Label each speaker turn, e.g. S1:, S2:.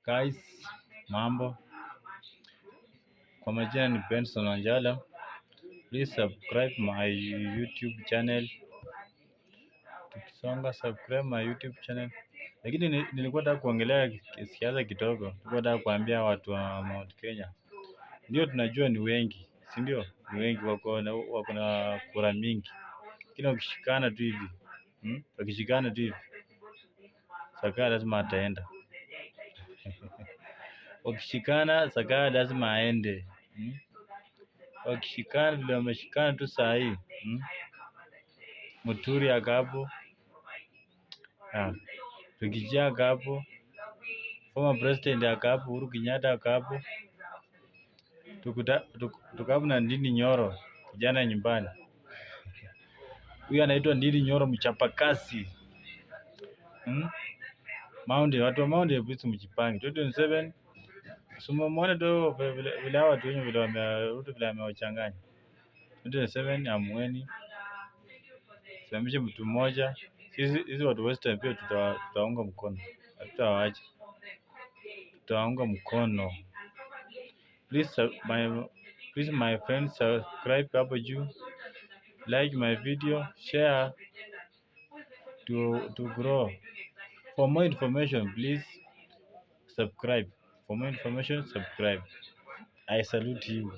S1: Guys, mambo. Kwa majina ni Benson Wanjala. Please subscribe my YouTube channel. Tukisonga subscribe my YouTube channel. Lakini nilikuwa nataka kuongelea siasa kidogo. Nilikuwa nataka kuambia watu wa Mount Kenya. Ndio tunajua ni wengi, si ndio? Ni wengi wako na kura mingi. Lakini wakishikana tu hivi, wakishikana tu hivi, Sakaja lazima ataenda. Wakishikana Sakaja lazima aende. Wakishikana vile wameshikana tu saa hii, Muturi akapo, Rigiji akapo, former president akapo, Uhuru Kenyatta akapo, tukapo na Ndindi Nyoro, kijana nyumbani. Huyu anaitwa Ndindi Nyoro, mchapakazi. Maundi, watu wa Maundi please mjipange. 2027 muone tu vile hawa watu wenye vile amewachanganya. 2027 amueni. Simamishe mtu mmoja. Hizi watu Western pia tutaunga mkono. Hatutawaacha. Tutaunga mkono. Please my friends, subscribe hapo juu. Like my video, share to grow. For more information, please subscribe. For more information, subscribe. I salute you.